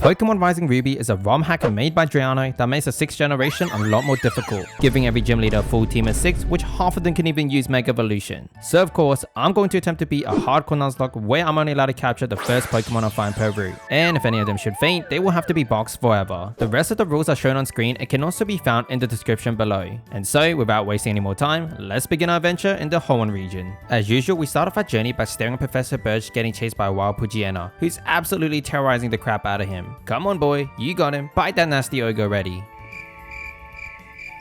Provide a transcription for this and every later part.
Pokemon Rising Ruby is a ROM hack made by Driano that makes the 6th generation a lot more difficult, giving every gym leader a full team of 6, which half of them can even use Mega Evolution. So of course, I'm going to attempt to beat a Hardcore Nuzlocke where I'm only allowed to capture the first Pokemon I find per route. And if any of them should faint, they will have to be boxed forever. The rest of the rules are shown on screen and can also be found in the description below. And so, without wasting any more time, let's begin our adventure in the Hoenn region. As usual, we start off our journey by staring at Professor Birch getting chased by a wild Poochyena, who's absolutely terrorizing the crap out of him. Come on boy, you got him, bite that nasty ogre already.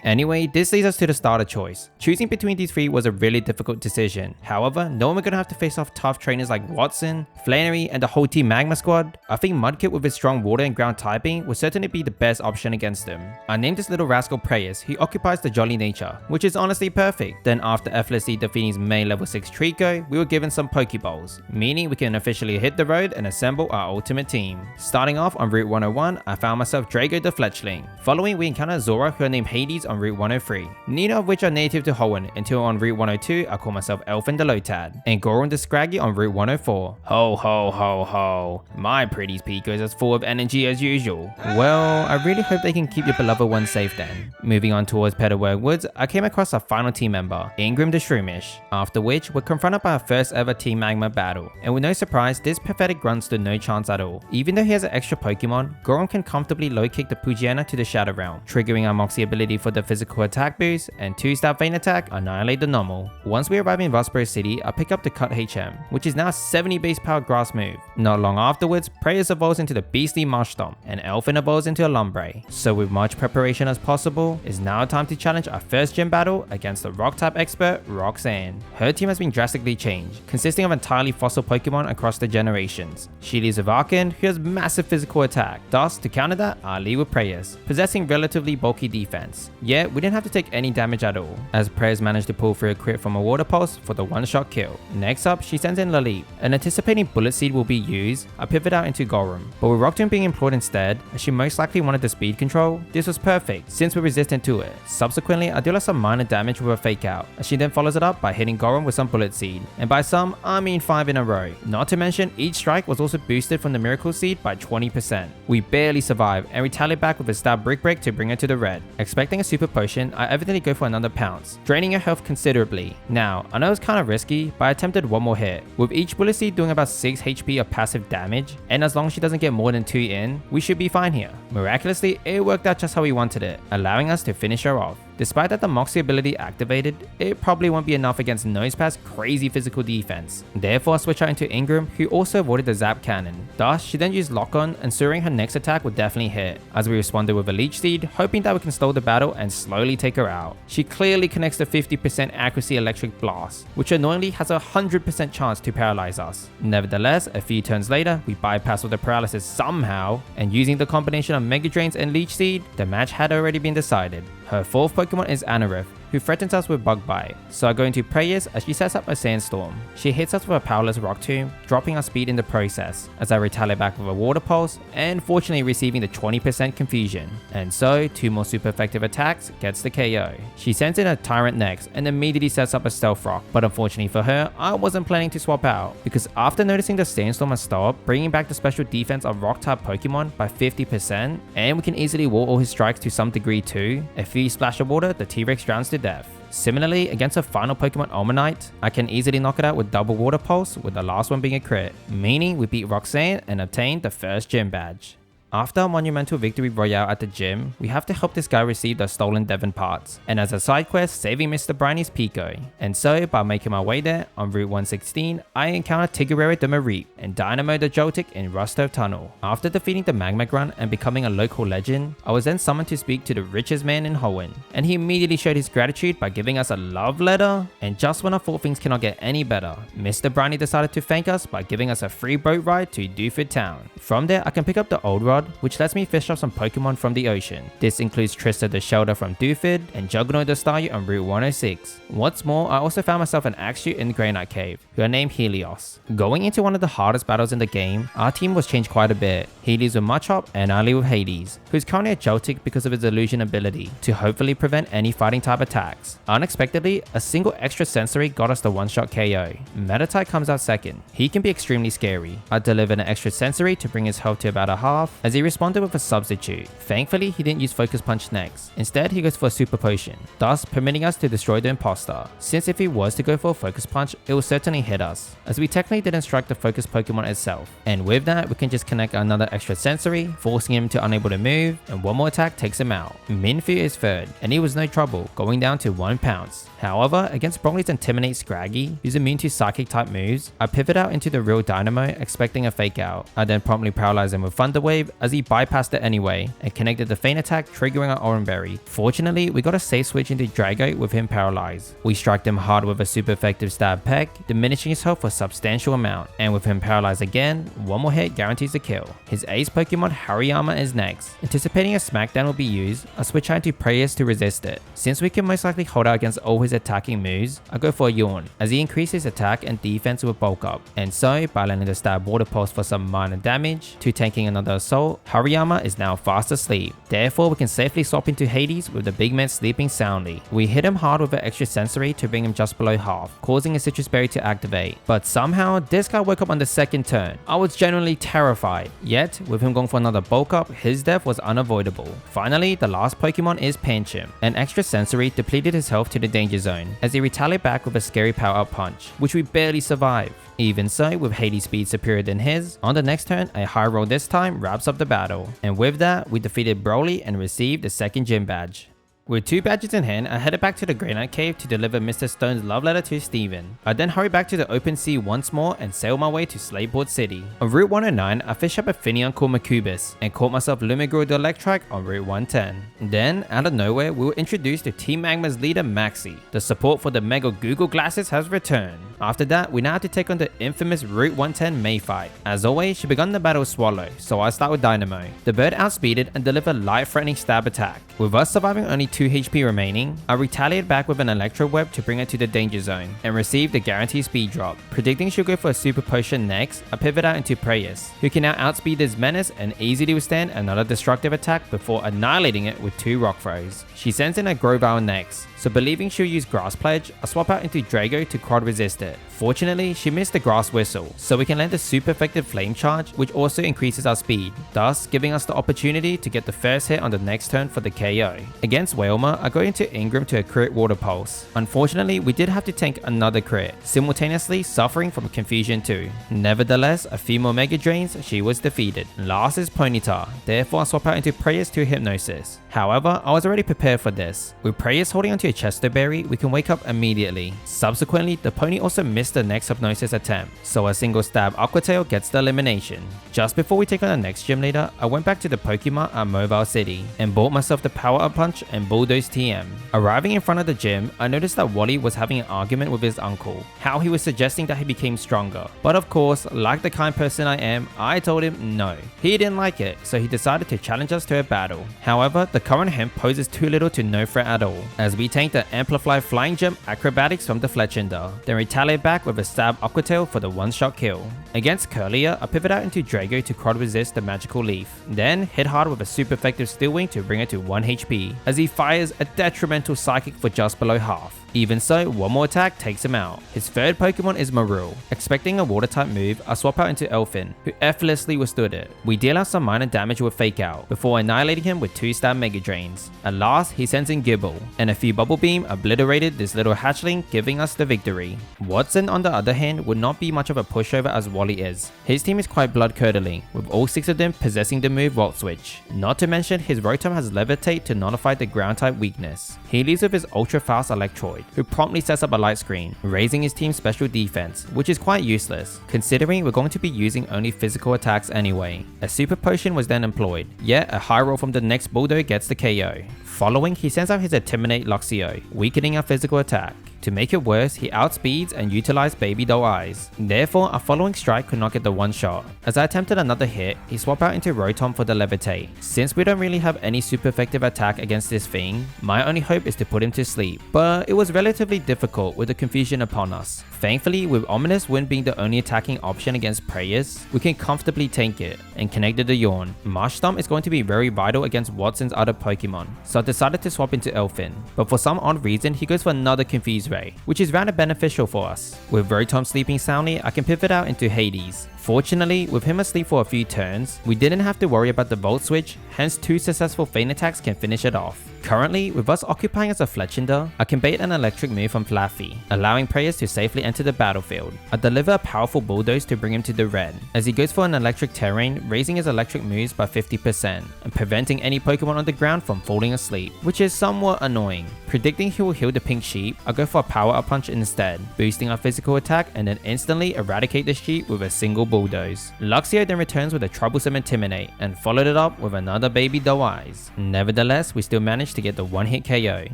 Anyway, this leads us to the starter choice. Choosing between these three was a really difficult decision. However, knowing we're gonna have to face off tough trainers like Watson, Flannery, and the whole Team Magma squad, I think Mudkip with its strong water and ground typing would certainly be the best option against them. I named this little rascal Preyas, who occupies the Jolly Nature, which is honestly perfect. Then after effortlessly defeating his main level 6 Trico, we were given some Pokeballs, meaning we can officially hit the road and assemble our ultimate team. Starting off on Route 101, I found myself Drago the Fletchling. Following, we encounter Zora, who are named Hades on Route 103, neither of which are native to Hoenn, until on Route 102 I call myself Elfin the Lotad, and Goron the Scraggy on Route 104. Ho ho ho ho, my pretty Pico is as full of energy as usual. Well, I really hope they can keep your beloved one safe then. Moving on towards Petalburg Woods, I came across our final team member, Ingram the Shroomish, after which we're confronted by our first ever Team Magma battle, and with no surprise, this pathetic grunt stood no chance at all. Even though he has an extra Pokemon, Goron can comfortably low kick the Poochyena to the Shadow Realm, triggering our Moxie ability for the physical attack boost, and 2-stab Feint Attack annihilate the normal. Once we arrive in Rustboro City, I pick up the Cut HM, which is now a 70 base power grass move. Not long afterwards, Preyas evolves into the beastly Marsh Stomp, and Elfin evolves into a Lombre. So with much preparation as possible, it's now time to challenge our first gym battle against the rock type expert, Roxanne. Her team has been drastically changed, consisting of entirely fossil Pokemon across the generations. She leads with Arcan, who has massive physical attack. Thus, to counter that, I lead with Preyas, possessing relatively bulky defense. Yet, we didn't have to take any damage at all, as Preyas managed to pull through a crit from a water pulse for the one-shot kill. Next up, she sends in Lalit, and anticipating Bullet Seed will be used, I pivot out into Gorum. But with Rocktoon being employed instead, as she most likely wanted the speed control, this was perfect since we're resistant to it. Subsequently, I deal her some minor damage with a Fake Out, as she then follows it up by hitting Gorum with some Bullet Seed, and by some, I mean 5 in a row. Not to mention, each strike was also boosted from the Miracle Seed by 20%. We barely survive and retaliate back with a Stab Brick Break to bring her to the red. Expecting a super potion, I evidently go for another pounce, draining her health considerably. Now, I know it's kind of risky, but I attempted one more hit, with each Bullet Seed doing about 6 HP of passive damage, and as long as she doesn't get more than 2 in, we should be fine here. Miraculously, it worked out just how we wanted it, allowing us to finish her off. Despite that the Moxie ability activated, it probably won't be enough against Nosepad's crazy physical defense. Therefore, I switch out into Ingram, who also avoided the Zap Cannon. Thus, she then used Lock On, ensuring her next attack would definitely hit, as we responded with a Leech Seed, hoping that we can stall the battle and slowly take her out. She clearly connects the 50% accuracy Electric Blast, which annoyingly has a 100% chance to paralyze us. Nevertheless, a few turns later, we bypass with the paralysis somehow, and using the combination of Mega Drains and Leech Seed, the match had already been decided. Her 4th Pokemon is Anorith, who threatens us with Bug Bite, so I go into Preyas as she sets up a Sandstorm. She hits us with a powerless Rock Tomb, dropping our speed in the process, as I retaliate back with a Water Pulse, and fortunately receiving the 20% Confusion. And so, 2 more super effective attacks gets the KO. She sends in a Tyrant next, and immediately sets up a Stealth Rock, but unfortunately for her, I wasn't planning to swap out, because after noticing the Sandstorm has stopped, bringing back the special defense of Rock-type Pokemon by 50%, and we can easily wall all his strikes to some degree too, a free splash of water, the T-Rex drowns to death. Similarly, against a final Pokemon Omanite, I can easily knock it out with double Water Pulse, with the last one being a crit, meaning we beat Roxanne and obtain the first gym badge. After a monumental victory royale at the gym, we have to help this guy receive the stolen Devon parts, and as a side quest, saving Mr. Briny Pico. And so, by making my way there, on Route 116, I encounter Tiggerera the Mareep and Dynamo the Joltik in Rustove Tunnel. After defeating the Magma Grunt and becoming a local legend, I was then summoned to speak to the richest man in Hoenn, and he immediately showed his gratitude by giving us a love letter. And just when I thought things cannot get any better, Mr. Briny decided to thank us by giving us a free boat ride to Duford Town. From there, I can pick up the Old Rod, which lets me fish off some Pokemon from the ocean. This includes Trista the Shelder from Duford and Juggernaut the Staryu on Route 106. What's more, I also found myself an Axew in the Grey Knight Cave, who are named Helios. Going into one of the hardest battles in the game, our team was changed quite a bit. He leads with Machop and I lead with Hades, who's currently a Joltik because of his illusion ability, to hopefully prevent any fighting type attacks. Unexpectedly, a single extra sensory got us the one-shot KO. Meditite comes out second. He can be extremely scary. I delivered an extra sensory to bring his health to about a half, as he responded with a substitute. Thankfully, he didn't use Focus Punch next. Instead, he goes for a Super Potion, thus permitting us to destroy the imposter, since if he was to go for a Focus Punch, it will certainly hit us, as we technically didn't strike the Focus Pokemon itself. And with that, we can just connect another extra sensory, forcing him to unable to move, and one more attack takes him out. Minfu is third, and he was no trouble, going down to 1 pounce. However, against Broly's Intimidate Scraggy, who's immune to Psychic type moves, I pivot out into the real Dynamo, expecting a fake out. I then promptly paralyze him with Thunder Wave as he bypassed it anyway, and connected the feint attack, triggering our Oran Berry. Fortunately, we got a safe switch into Drago with him paralyzed. We strike him hard with a super effective stab peck, diminishing his health for a substantial amount, and with him paralyzed again, one more hit guarantees a kill. His ace Pokemon Hariyama is next. Anticipating a Smackdown will be used, I switch out into Prayers to resist it. Since we can most likely hold out against all his attacking moves, I go for a Yawn, as he increases attack and defense with Bulk Up. And so, by landing the stab Water Pulse for some minor damage, to tanking another assault, Hariyama is now fast asleep. Therefore, we can safely swap into Hades with the big man sleeping soundly. We hit him hard with an extra sensory to bring him just below half, causing a Citrus Berry to activate. But somehow, this guy woke up on the second turn. I was genuinely terrified. Yet, with him going for another Bulk Up, his death was unavoidable. Finally, the last Pokemon is Pancham. An extra sensory depleted his health to the danger zone, as he retaliated back with a scary power-up punch, which we barely survived. Even so, with Hades' speed superior than his, on the next turn, a high roll this time wraps up the battle. And with that, we defeated Broly and received the second gym badge. With 2 badges in hand, I headed back to the Grey Knight Cave to deliver Mr. Stone's love letter to Steven. I then hurried back to the open sea once more and sailed my way to Slateport City. On Route 109, I fished up a Finneon called Makubus and caught myself Lumigral the Electrike on Route 110. Then, out of nowhere, we were introduced to Team Magma's leader Maxi. The support for the Mega Google Glasses has returned. After that, we now have to take on the infamous Route 110 Mayfight. As always, she began the battle with Swallow, so I start with Dynamo. The bird outspeeded and delivered life-threatening stab attack. With us surviving only 2 HP remaining, I retaliated back with an Electro Web to bring her to the danger zone, and received a guaranteed speed drop. Predicting she'll go for a Super Potion next, I pivot out into Preyas, who can now outspeed this menace and easily withstand another destructive attack before annihilating it with 2 Rock Throws. She sends in a Grovyle next, so believing she'll use Grass Pledge, I swap out into Drago to quad resist it. Fortunately, she missed the Grass Whistle, so we can land a super effective Flame Charge, which also increases our speed, thus giving us the opportunity to get the first hit on the next turn for the KO. Against Wailmer, I go into Ingram to a crit Water Pulse. Unfortunately, we did have to tank another crit, simultaneously suffering from Confusion too. Nevertheless, a few more Mega Drains, she was defeated. Last is Ponyta, therefore I swap out into Preyas to Hypnosis. However, I was already prepared for this. With Preyas holding onto a Chesto Berry, we can wake up immediately. Subsequently, the pony also missed the next Hypnosis attempt, so a single stab Aqua Tail gets the elimination. Just before we take on the next gym leader, I went back to the Pokemon at Mobile City and bought myself the Power Up Punch and Bulldoze TM. Arriving in front of the gym, I noticed that Wally was having an argument with his uncle, how he was suggesting that he became stronger. But of course, like the kind person I am, I told him no. He didn't like it, so he decided to challenge us to a battle. However, the current him poses too little to no threat at all, as we tank the Amplify Flying Jump Acrobatics from the Fletchinder, then retaliate back with a stab Aqua Tail for the one-shot kill. Against Curlier, I pivot out into Drago to quad resist the Magical Leaf, then hit hard with a super effective Steel Wing to bring it to 1 HP, as he fires a detrimental Psychic for just below half. Even so, one more attack takes him out. His third Pokemon is Marul. Expecting a water type move, I swap out into Elfin, who effortlessly withstood it. We deal out some minor damage with Fake Out, before annihilating him with 2 stab Mega Drains. At last, he sends in Gibble, and a few Bubble Beam obliterated this little hatchling, giving us the victory. Watson, on the other hand, would not be much of a pushover as Wally is. His team is quite blood-curdling, with all 6 of them possessing the move Volt Switch. Not to mention, his Rotom has Levitate to nullify the ground type weakness. He leaves with his ultra-fast Electroid, who promptly sets up a light screen, raising his team's special defense, which is quite useless, considering we're going to be using only physical attacks anyway. A Super Potion was then employed, yet a high roll from the next Bulldog gets the KO. Following, he sends out his Intimidate Luxio, weakening our physical attack. To make it worse, he outspeeds and utilized Baby Doll Eyes. Therefore, our following strike could not get the one shot. As I attempted another hit, he swapped out into Rotom for the Levitate. Since we don't really have any super effective attack against this thing, my only hope is to put him to sleep. But it was relatively difficult with the confusion upon us. Thankfully, with Ominous Wind being the only attacking option against Prayers, we can comfortably tank it and connected the Yawn. Marsh Stomp is going to be very vital against Watson's other Pokemon, so I decided to swap into Elfin, but for some odd reason he goes for another Confuse Ray, which is rather beneficial for us. With Rotom sleeping soundly, I can pivot out into Hades. Fortunately, with him asleep for a few turns, we didn't have to worry about the Volt Switch, hence 2 successful Feint attacks can finish it off. Currently, with us occupying as a Fletchinder, I can bait an electric move from Flaffy, allowing Prayers to safely enter the battlefield. I deliver a powerful Bulldoze to bring him to the red, as he goes for an electric terrain, raising his electric moves by 50% and preventing any Pokemon on the ground from falling asleep, which is somewhat annoying. Predicting he will heal the pink sheep, I go for a Power Up Punch instead, boosting our physical attack and then instantly eradicate the sheep with a single Bulldoze. Luxio then returns with a troublesome Intimidate and followed it up with another Baby Doe Eyes. Nevertheless, we still managed to get the one-hit KO.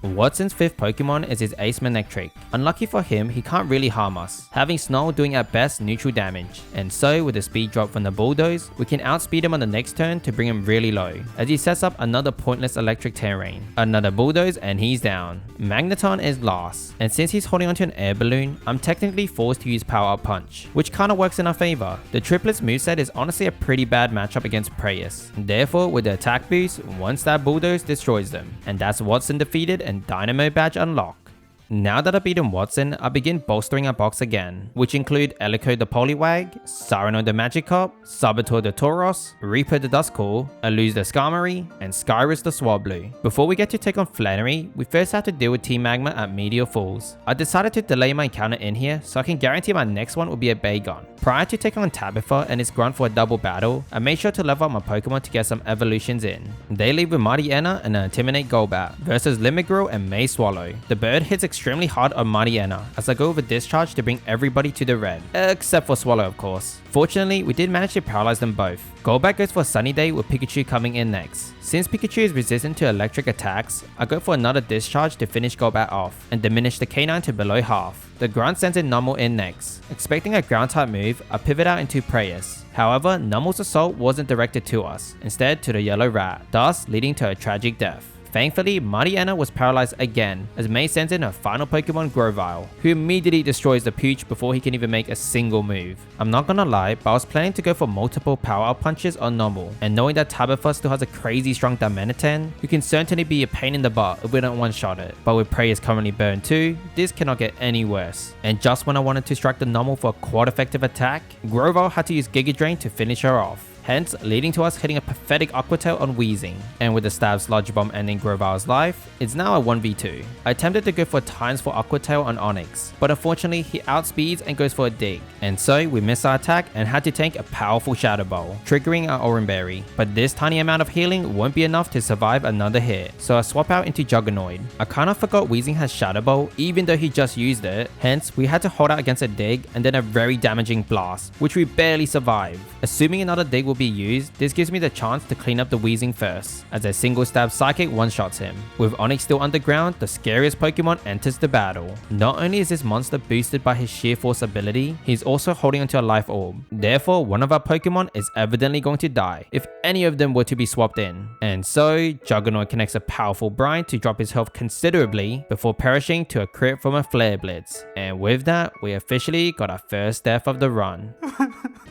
Watson's 5th Pokemon is his Ace Manectric. Unlucky for him, he can't really harm us, having Snow doing at best neutral damage, and so with the speed drop from the Bulldoze, we can outspeed him on the next turn to bring him really low, as he sets up another pointless electric terrain. Another Bulldoze and he's down. Magneton is last, and since he's holding onto an air balloon, I'm technically forced to use Power Up Punch, which kinda works in our favor. The Triplets moveset is honestly a pretty bad matchup against Prayers. Therefore, with the attack boost, one stab Bulldoze destroys them, and that's Watson defeated and Dynamo Badge unlocked. Now that I've beaten Watson, I begin bolstering our box again, which include Elico the Poliwag, Cyrano the Magikarp, Saboteur the Tauros, Reaper the Duskull, Aluz the Skarmory, and Skyrus the Swablu. Before we get to take on Flannery, we first have to deal with Team Magma at Meteor Falls. I decided to delay my encounter in here so I can guarantee my next one will be a Bagon. Prior to taking on Tabitha and its grunt for a double battle, I made sure to level up my Pokemon to get some evolutions in. They leave with Mighty Enna and an Intimidate Golbat versus Limigrill and May Swallow. The bird hits extremely hard on Mighty Enna as I go with a Discharge to bring everybody to the red, except for Swallow of course. Fortunately, we did manage to paralyze them both. Golbat goes for Sunny Day with Pikachu coming in next. Since Pikachu is resistant to electric attacks, I go for another Discharge to finish Golbat off and diminish the K9 to below half. The Grunt sends in Numel in next. Expecting a ground type move, I pivot out into Prayers. However, Numel's assault wasn't directed to us, instead to the yellow rat, thus leading to a tragic death. Thankfully, Mighty Enna was paralyzed again as May sends in her final Pokemon Grovyle, who immediately destroys the Pooch before he can even make a single move. I'm not gonna lie, but I was planning to go for multiple Power Up Punches on Numel, and knowing that Tabitha still has a crazy strong Darmanitan, who can certainly be a pain in the butt if we don't one-shot it. But with Prayers currently burned too, this cannot get any worse. And just when I wanted to strike the Numel for a quad effective attack, Grovyle had to use Giga Drain to finish her off, hence leading to us hitting a pathetic Aqua Tail on Weezing. And with the stab Sludge Bomb ending Grovyle's life, it's now a 1v2. I attempted to go for Times for Aqua Tail on Onix, but unfortunately he outspeeds and goes for a dig, and so we missed our attack and had to tank a powerful Shadow Ball, triggering our Oran Berry. But this tiny amount of healing won't be enough to survive another hit, so I swap out into Juggernaut. I kinda forgot Weezing has Shadow Ball even though he just used it, hence we had to hold out against a dig and then a very damaging blast, which we barely survived. Assuming another dig will be used, this gives me the chance to clean up the Weezing first, as a single stab Psychic one-shots him. With Onix still underground, the scariest Pokemon enters the battle. Not only is this monster boosted by his Sheer Force ability, he's also holding onto a Life Orb. Therefore, one of our Pokemon is evidently going to die if any of them were to be swapped in. And so, Juggernaut connects a powerful Brine to drop his health considerably before perishing to a crit from a Flare Blitz. And with that, we officially got our first death of the run.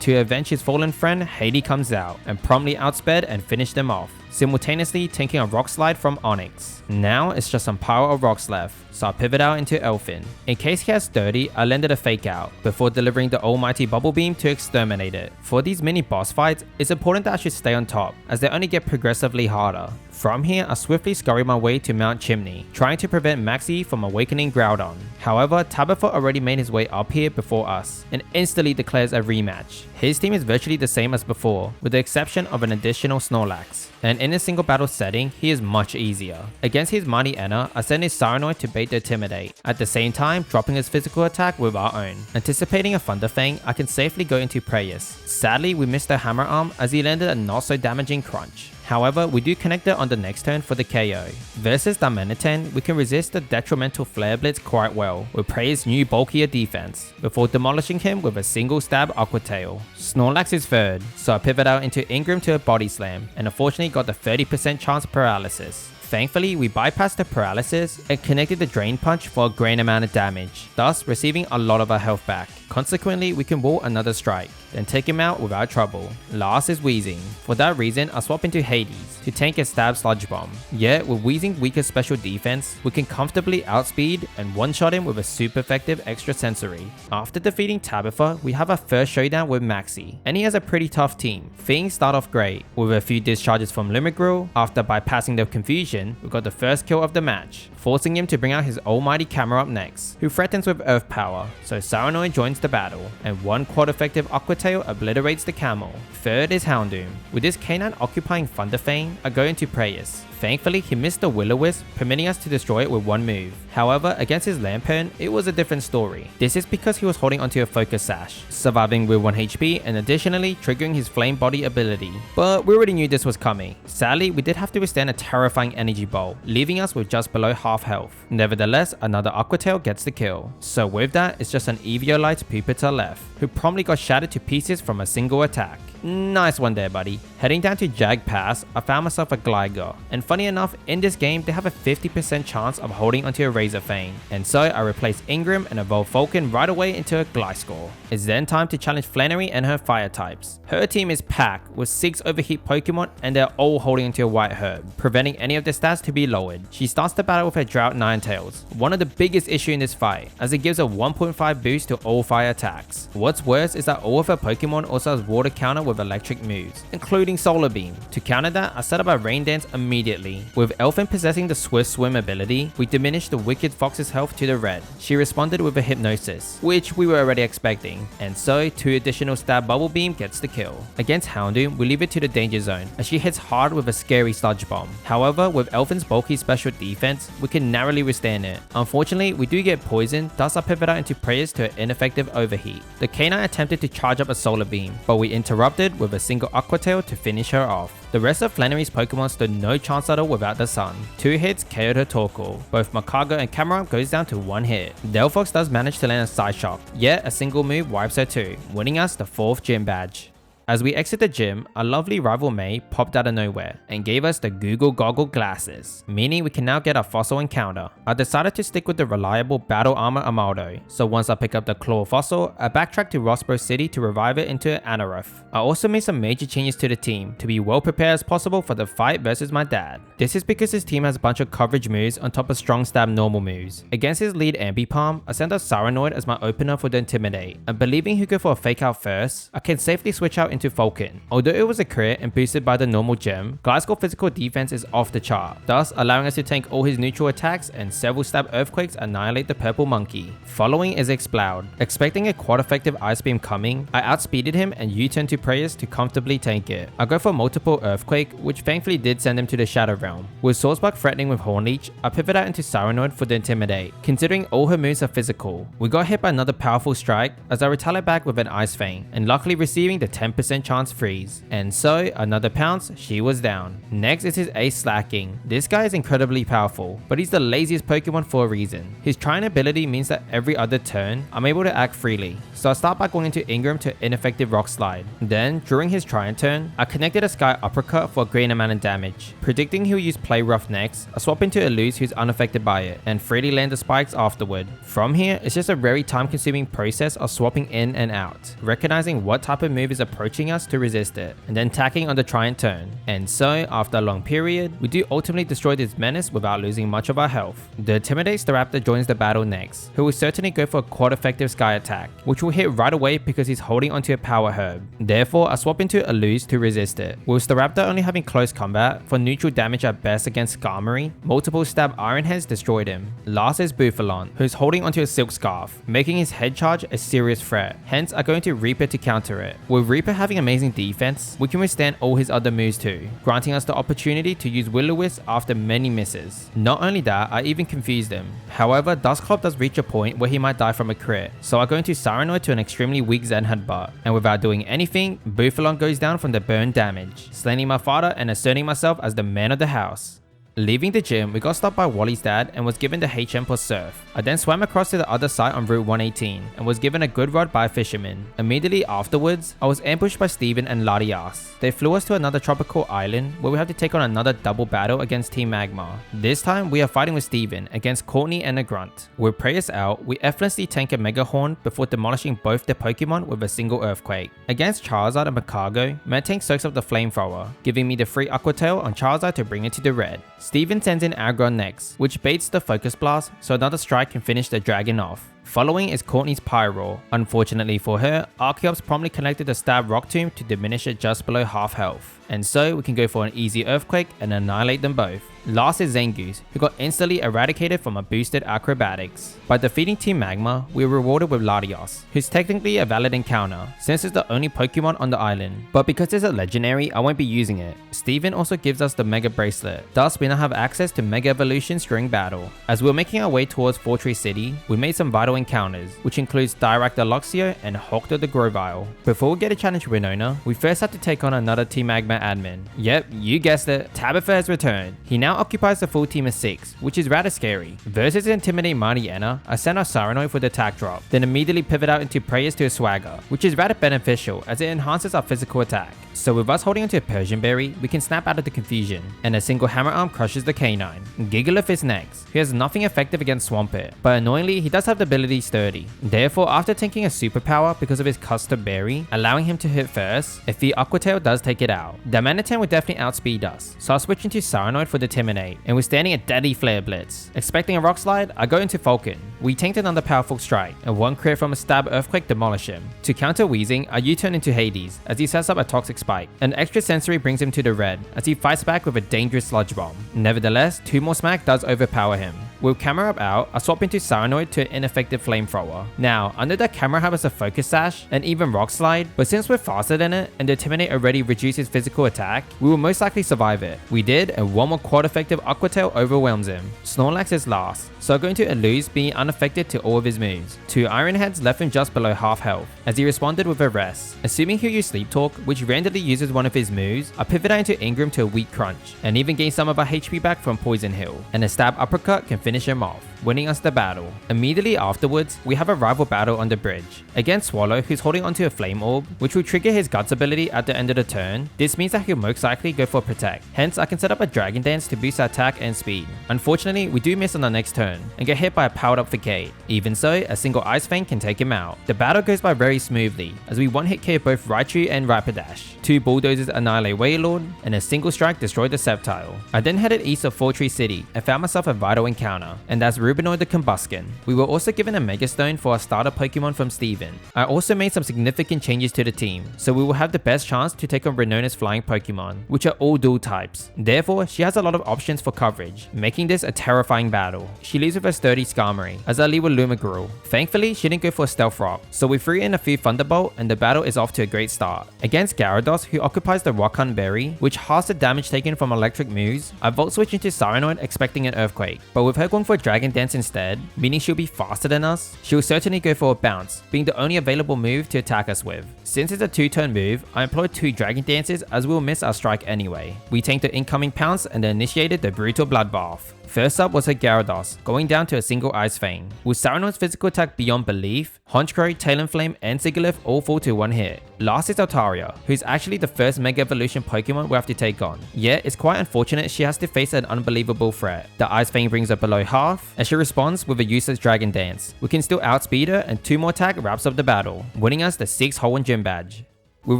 To avenge his fallen friend, Hades comes out and promptly outsped and finished them off, simultaneously taking a Rock Slide from Onix. Now it's just some Power of Rocks left, so I pivot out into Elfin. In case he has 30, I lended a Fake Out, before delivering the almighty Bubble Beam to exterminate it. For these mini boss fights, it's important that I should stay on top, as they only get progressively harder. From here, I swiftly scurry my way to Mount Chimney, trying to prevent Maxie from awakening Groudon. However, Tabitha already made his way up here before us, and instantly declares a rematch. His team is virtually the same as before, with the exception of an additional Snorlax. And in a single battle setting, he is much easier. Against his Mighty Enna, I send his Cyranoid to bait the Intimidate, at the same time dropping his physical attack with our own. Anticipating a Thunder Fang, I can safely go into Prayers. Sadly, we missed the Hammer Arm as he landed a not so damaging Crunch. However, we do connect it on the next turn for the KO. Versus Darmanitan, we can resist the detrimental Flare Blitz quite well, with Prey's new bulkier defense, before demolishing him with a single stab Aqua Tail. Snorlax is third, so I pivot out into Ingram to a Body Slam, and unfortunately got the 30% chance paralysis. Thankfully, we bypassed the paralysis and connected the drain punch for a great amount of damage, thus receiving a lot of our health back. Consequently, we can wall another strike, then take him out without trouble. Last is Wheezing. For that reason, I swap into Hades to tank a stab sludge bomb. Yet, with Wheezing's weaker special defense, we can comfortably outspeed and one-shot him with a super effective extra sensory. After defeating Tabitha, we have our first showdown with Maxi, and he has a pretty tough team. Things start off great, with a few discharges from Limit Grill. After bypassing the confusion, we got the first kill of the match, forcing him to bring out his almighty camera up next, who threatens with Earth Power, so Saranoid joins the battle, and one quad effective Aqua Tail obliterates the camel. Third is Houndoom. With this canine occupying Thunder Fang, I go into Preyas. Thankfully, he missed the Will-O-Wisp, permitting us to destroy it with one move. However, against his Lantern, it was a different story. This is because he was holding onto a Focus Sash, surviving with 1 HP and additionally triggering his Flame Body ability. But we already knew this was coming. Sadly, we did have to withstand a terrifying Energy Bolt, leaving us with just below half health. Nevertheless, another Aqua Tail gets the kill. So with that, it's just an Eviolite Pupitar left, who promptly got shattered to pieces from a single attack. Nice one there, buddy. Heading down to Jag Pass, I found myself a Gligar, and funny enough, in this game they have a 50% chance of holding onto a Razor Fang, and so I replaced Ingram and evolved Vulcan right away into a Gliscor. It's then time to challenge Flannery and her fire types. Her team is packed with 6 overheat Pokemon and they're all holding onto a White Herb, preventing any of their stats to be lowered. She starts the battle with her Drought Ninetales, one of the biggest issues in this fight, as it gives a 1.5 boost to all fire attacks. What's worse is that all of her Pokemon also has water counter with electric moves, including Solar Beam. To counter that, I set up a Rain Dance immediately. With Elfin possessing the Swift Swim ability, we diminished the Wicked Fox's health to the red. She responded with a Hypnosis, which we were already expecting, and so 2 additional Stab Bubble Beam gets the kill. Against Houndoom, we leave it to the danger zone, as she hits hard with a scary Sludge Bomb. However, with Elfin's bulky special defense, we can narrowly withstand it. Unfortunately, we do get poisoned, thus I pivot out into Preyas to an ineffective Overheat. The Canine attempted to charge up a Solar Beam, but we interrupted with a single Aqua Tail to finish her off. The rest of Flannery's Pokemon stood no chance at all without the sun. 2 hits KO'd her Torkoal. Both Makago and Camerupt goes down to 1 hit. Delphox does manage to land a Side Shock, yet a single move wipes her too, winning us the 4th gym badge. As we exit the gym, a lovely rival May popped out of nowhere and gave us the Google Goggle glasses, meaning we can now get a fossil encounter. I decided to stick with the reliable Battle Armor Amaldo, so once I pick up the Claw fossil, I backtrack to Rossborough City to revive it into Anaruth. I also made some major changes to the team to be well prepared as possible for the fight versus my dad. This is because his team has a bunch of coverage moves on top of strong stab normal moves. Against his lead Ambipalm, I sent out Saranoid as my opener for the Intimidate, and believing he'd go for a fake out first, I can safely switch out into Vulcan. Although it was a crit and boosted by the normal gem, Gliscor's physical defense is off the chart, thus allowing us to tank all his neutral attacks and several stab earthquakes annihilate the purple monkey. Following is Exploud. Expecting a quad effective Ice Beam coming, I outspeeded him and U-turned to Preyas to comfortably tank it. I go for multiple earthquake, which thankfully did send him to the Shadow Realm. With Swordspark threatening with Horn Leech, I pivot out into Saranoid for the Intimidate. Considering all her moves are physical, we got hit by another powerful strike as I retaliate back with an Ice Fang, and luckily receiving the 10% chance freeze. And so, another pounce, she was down. Next is his Ace Slacking. This guy is incredibly powerful, but he's the laziest Pokemon for a reason. His Trying ability means that every other turn, I'm able to act freely. So I start by going into Ingram to ineffective Rock Slide. Then, during his Trying turn, I connected a Sky Uppercut for a great amount of damage. Predicting he'll use Play Rough next, I swap into Eluse who's unaffected by it, and freely land the spikes afterward. From here, it's just a very time-consuming process of swapping in and out, recognizing what type of move is approaching us to resist it, and then tacking on the Trying turn. And so, after a long period, we do ultimately destroy this menace without losing much of our health. The Intimidate Staraptor joins the battle next, who will certainly go for a quad effective Sky Attack, which will hit right away because he's holding onto a Power Herb. Therefore, I swap into Eluse to resist it. With Staraptor only having close combat, for neutral damage at best against Skarmory, multiple stab Iron Heads destroyed him. Last is Bufalon, who's holding onto a Silk Scarf, making his head charge a serious threat. Hence, I go into Reaper to counter it. With Reaper having amazing defense, we can withstand all his other moves too, granting us the opportunity to use Will-O-Wisp after many misses. Not only that, I even confused him. However, Dusclops does reach a point where he might die from a crit, so I go into Saranoid to an extremely weak Zen Headbutt, and without doing anything, Bufalon goes down from the burn damage, slaying my father and asserting myself as the man of the house. Leaving the gym, we got stopped by Wally's dad and was given the HM plus surf. I then swam across to the other side on Route 118 and was given a good rod by a fisherman. Immediately afterwards, I was ambushed by Steven and Larias. They flew us to another tropical island where we have to take on another double battle against Team Magma. This time, we are fighting with Steven against Courtney and a grunt. With prayers out, we effortlessly tank a Mega Horn before demolishing both the Pokemon with a single Earthquake. Against Charizard and Makago, Medtank soaks up the Flamethrower, giving me the free Aqua Tail on Charizard to bring it to the red. Steven sends in Aggron next, which baits the Focus Blast so another strike can finish the dragon off. Following is Courtney's Pyroar. Unfortunately for her, Archeops promptly connected the Stab Rock Tomb to diminish it just below half health. And so we can go for an easy Earthquake and annihilate them both. Last is Zangoose, who got instantly eradicated from a boosted Acrobatics. By defeating Team Magma, we were rewarded with Latios, who's technically a valid encounter since it's the only Pokemon on the island. But because it's a legendary, I won't be using it. Steven also gives us the Mega Bracelet, thus we now have access to Mega Evolutions during battle. As we were making our way towards Fortress City, we made some vital encounters, which includes Diractor Luxio and Hawktor the Grovyle. Before we get to challenge Winona, we first have to take on another Team Magma admin. Yep, you guessed it, Tabitha has returned. He now occupies a full team of 6, which is rather scary. Versus Intimidate Mariana, I sent our Cyranoid for the attack drop, then immediately pivot out into Prayers to a Swagger, which is rather beneficial as it enhances our physical attack. So with us holding onto a Persian Berry, we can snap out of the confusion, and a single Hammer Arm crushes the canine. Gigalith is next. He has nothing effective against Swampert, but annoyingly he does have the ability Sturdy. Therefore, after tanking a superpower because of his custom berry, allowing him to hit first, a Fee Aqua Tail does take it out. The Manatee would definitely outspeed us, so I'll switch into Cyranoid for the Timidate, and we're standing a deadly Flare Blitz. Expecting a Rock Slide, I go into Falcon. We tanked another powerful strike, and one crit from a Stab Earthquake demolish him. To counter Wheezing, I U-turn into Hades, as he sets up a Toxic Spike. An extra sensory brings him to the red, as he fights back with a dangerous Sludge Bomb. Nevertheless, 2 more smack does overpower him. With Camera Up out, I swap into Cyranoid to an ineffective Flamethrower. Now, under that Camera Hub has a Focus Sash and even Rock Slide, but since we're faster than it and the Timidate already reduces physical attack, we will most likely survive it. We did, and one more quad effective Aqua Tail overwhelms him. Snorlax is last, so going to Elude being unaffected to all of his moves. 2 Iron Heads left him just below half health, as he responded with a rest. Assuming he'll use Sleep Talk, which randomly uses one of his moves, I pivot out into Ingram to a weak Crunch, and even gain some of our HP back from Poison Hill, and a Stab Uppercut can finish him off, winning us the battle. Immediately afterwards, we have a rival battle on the bridge. Against Swallow, who's holding onto a Flame Orb, which will trigger his Guts ability at the end of the turn. This means that he'll most likely go for Protect. Hence, I can set up a Dragon Dance to boost our attack and speed. Unfortunately, we do miss on the next turn, and get hit by a powered up Facade. Even so, a single Ice Fang can take him out. The battle goes by very smoothly, as we one-hit KO both Raichu and Rapidash. 2 Bulldozers annihilate Wailord, and a single strike destroyed the Sceptile. I then headed east of Fortress City, and found myself a vital encounter, and that's Rubinoid the Combusken. We were also given a Mega Stone for our starter Pokemon from Steven. I also made some significant changes to the team, so we will have the best chance to take on Renona's flying Pokemon, which are all dual types. Therefore, she has a lot of options for coverage, making this a terrifying battle. She leads with a sturdy Skarmory, as I lead with Lumagirl. Thankfully, she didn't go for a Stealth Rock, so we threw in a few Thunderbolt and the battle is off to a great start. Against Gyarados, who occupies the Rock Hunt Berry, which halves the damage taken from electric moves, I Volt Switch into Cyranoid expecting an Earthquake, but with her going for Dragon Dance instead, meaning she'll be faster than us, she'll certainly go for a Bounce, being the only available move to attack us with. Since it's a 2-turn move, I employed 2 Dragon Dances as we'll miss our strike anyway. We tanked the incoming Pounce and then initiated the brutal Bloodbath. First up was her Gyarados, going down to a single Ice Fang. With Cyranoid's physical attack beyond belief, Honchkrow, Talonflame, and Sigilyph all fall to 1 hit. Last is Altaria, who's actually the first Mega Evolution Pokemon we have to take on. Yet, it's quite unfortunate she has to face an unbelievable threat. The Ice Fang brings her below half, and she responds with a useless Dragon Dance. We can still outspeed her, and 2 more attack wraps up the battle, winning us the 6-hole Gym Badge. With